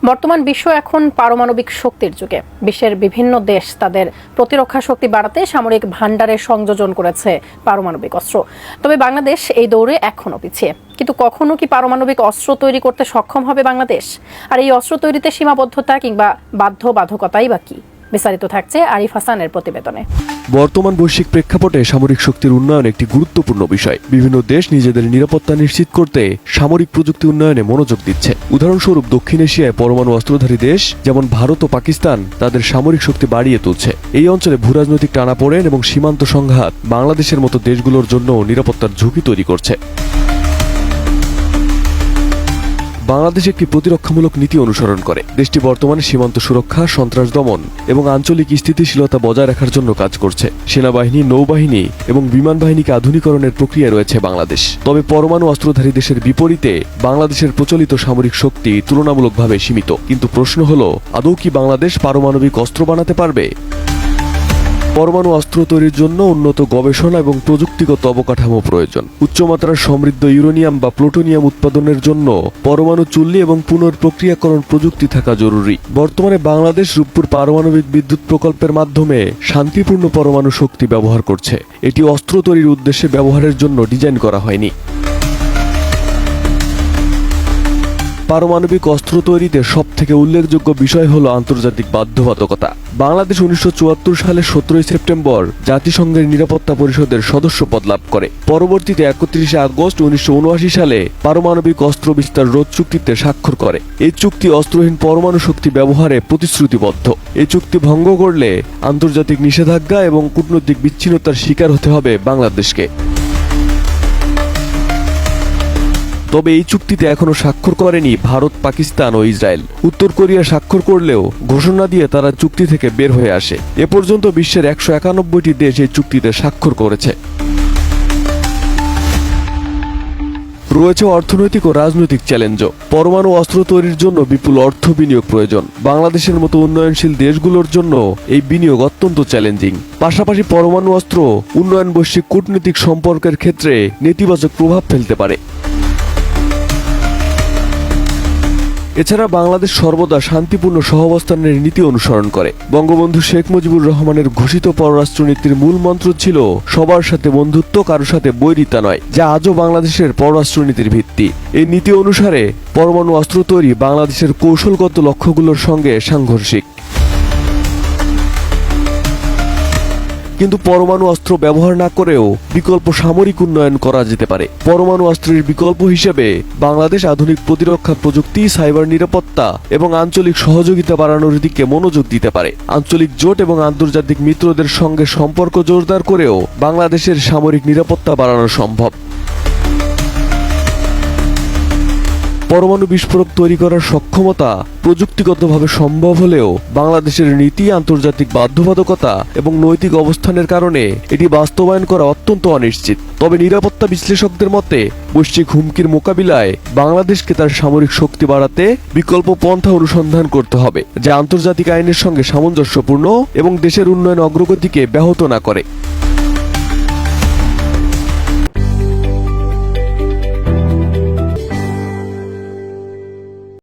বর্তমান বিশ্ব এখন পারমাণবিক শক্তির যুগে। বিশ্বের বিভিন্ন দেশ তাদের প্রতিরক্ষা শক্তি বাড়াতে সামরিক ভান্ডারে সংযোজন করেছে পারমাণবিক অস্ত্র। তবে বাংলাদেশ এই দৌড়ে এখনো পিছিয়ে। কিন্তু কখনো কি পারমাণবিক অস্ত্র তৈরি করতে সক্ষম হবে বাংলাদেশ? আর এই অস্ত্র তৈরিতে সীমাবদ্ধতা কিংবা বাধ্যবাধকতাই বা কি? বিস্তারিত থাকছে আরিফ হাসানের প্রতিবেদনে। বর্তমান বৈশ্বিক প্রেক্ষাপটে সামরিক শক্তির উন্নয়ন একটি গুরুত্বপূর্ণ বিষয়। বিভিন্ন দেশ নিজেদের নিরাপত্তা নিশ্চিত করতে সামরিক প্রযুক্তি উন্নয়নে মনোযোগ দিচ্ছে। উদাহরণস্বরূপ দক্ষিণ এশিয়ায় পরমাণু অস্ত্রধারী দেশ যেমন ভারত ও পাকিস্তান তাদের সামরিক শক্তি বাড়িয়ে তুলছে। এই অঞ্চলে ভূরাজনৈতিক টানাপোড়েন এবং সীমান্ত সংঘাত বাংলাদেশের মতো দেশগুলোর জন্য নিরাপত্তার ঝুঁকি তৈরি করছে। বাংলাদেশ একটি প্রতিরক্ষামূলক নীতি অনুসরণ করে। দেশটি বর্তমানে সীমান্ত সুরক্ষা, সন্ত্রাস দমন এবং আঞ্চলিক স্থিতিশীলতা বজায় রাখার জন্য কাজ করছে। সেনাবাহিনী, নৌবাহিনী এবং বিমান বাহিনীকে আধুনিকরণের প্রক্রিয়া রয়েছে বাংলাদেশ। তবে পরমাণু অস্ত্রধারী দেশের বিপরীতে বাংলাদেশের প্রচলিত সামরিক শক্তি তুলনামূলকভাবে সীমিত। কিন্তু প্রশ্ন হলো, আদৌ কি বাংলাদেশ পারমাণবিক অস্ত্র বানাতে পারবে? পরমাণু অস্ত্র তৈরির জন্য উন্নত গবেষণা এবং প্রযুক্তিগত অবকাঠামো প্রয়োজন। উচ্চমাত্রার সমৃদ্ধ ইউরেনিয়াম বা প্লুটোনিয়াম উৎপাদনের জন্য পরমাণু চুল্লি এবং পুনঃপ্রক্রিয়াকরণ প্রযুক্তি থাকা জরুরি। বর্তমানে বাংলাদেশ রূপপুর পারমাণবিক বিদ্যুৎ প্রকল্পের মাধ্যমে শান্তিপূর্ণ পরমাণু শক্তি ব্যবহার করছে। এটি অস্ত্র তৈরির উদ্দেশ্যে ব্যবহারের জন্য ডিজাইন করা হয়নি। পারমাণবিক অস্ত্র তৈরিতে সবথেকে উল্লেখযোগ্য বিষয় হল আন্তর্জাতিক বাধ্যবাধকতা। বাংলাদেশ 1974 সালের 17 সেপ্টেম্বর জাতিসংঘের নিরাপত্তা পরিষদের সদস্য পদ লাভ করে। পরবর্তীতে 31 আগস্ট 1979 সালে পারমাণবিক অস্ত্র বিস্তার রোধ চুক্তিতে স্বাক্ষর করে। এই চুক্তি অস্ত্রহীন পরমাণু শক্তি ব্যবহারে প্রতিশ্রুতিবদ্ধ। এই চুক্তি ভঙ্গ করলে আন্তর্জাতিক নিষেধাজ্ঞা এবং কূটনৈতিক বিচ্ছিন্নতার শিকার হতে হবে বাংলাদেশকে। তবে এই চুক্তিতে এখনো স্বাক্ষর করেনি ভারত, পাকিস্তান ও ইসরায়েল। উত্তর কোরিয়া স্বাক্ষর করলেও ঘোষণা দিয়ে তারা চুক্তি থেকে বের হয়ে আসে। এ পর্যন্ত বিশ্বের 191টি দেশ এই চুক্তিতে স্বাক্ষর করেছে। রয়েছে অর্থনৈতিক ও রাজনৈতিক চ্যালেঞ্জও। পরমাণু অস্ত্র তৈরির জন্য বিপুল অর্থ বিনিয়োগ প্রয়োজন। বাংলাদেশের মতো উন্নয়নশীল দেশগুলোর জন্য এই বিনিয়োগ অত্যন্ত চ্যালেঞ্জিং। পাশাপাশি পরমাণু অস্ত্র উন্নয়ন বৈশ্বিক কূটনৈতিক সম্পর্কের ক্ষেত্রে নেতিবাচক প্রভাব ফেলতে পারে। এছাড়া বাংলাদেশ সর্বদা শান্তিপূর্ণ সহাবস্থানের নীতি অনুসরণ করে। বঙ্গবন্ধু শেখ মুজিবুর রহমানের ঘোষিত পররাষ্ট্রনীতির মূল মন্ত্র ছিল সবার সাথে বন্ধুত্ব, কারো সাথে বৈরিতা নয়, যা আজও বাংলাদেশের পররাষ্ট্রনীতির ভিত্তি। এই নীতি অনুসারে পরমাণু অস্ত্র তৈরি বাংলাদেশের কৌশলগত লক্ষ্যগুলোর সঙ্গে সাংঘর্ষিক। কিন্তু পরমাণু অস্ত্র ব্যবহার না করেও বিকল্প সামরিক উন্নয়ন করা যেতে পারে। পরমাণু অস্ত্রের বিকল্প হিসেবে বাংলাদেশ আধুনিক প্রতিরক্ষা প্রযুক্তি, সাইবার নিরাপত্তা এবং আঞ্চলিক সহযোগিতা বাড়ানোর দিকে মনোযোগ দিতে পারে। আঞ্চলিক জোট এবং আন্তর্জাতিক মিত্রদের সঙ্গে সম্পর্ক জোরদার করেও বাংলাদেশের সামরিক নিরাপত্তা বাড়ানো সম্ভব। পরমাণু বিস্ফোরক তৈরি করার সক্ষমতা প্রযুক্তিগতভাবে সম্ভব হলেও বাংলাদেশের নীতি, আন্তর্জাতিক বাধ্যবাধকতা এবং নৈতিক অবস্থানের কারণে এটি বাস্তবায়ন করা অত্যন্ত অনিশ্চিত। তবে নিরাপত্তা বিশ্লেষকদের মতে বৈশ্বিক হুমকির মোকাবিলায় বাংলাদেশকে তার সামরিক শক্তি বাড়াতে বিকল্প পন্থা অনুসন্ধান করতে হবে, যা আন্তর্জাতিক আইনের সঙ্গে সামঞ্জস্যপূর্ণ এবং দেশের উন্নয়ন অগ্রগতিকে ব্যাহত না করে।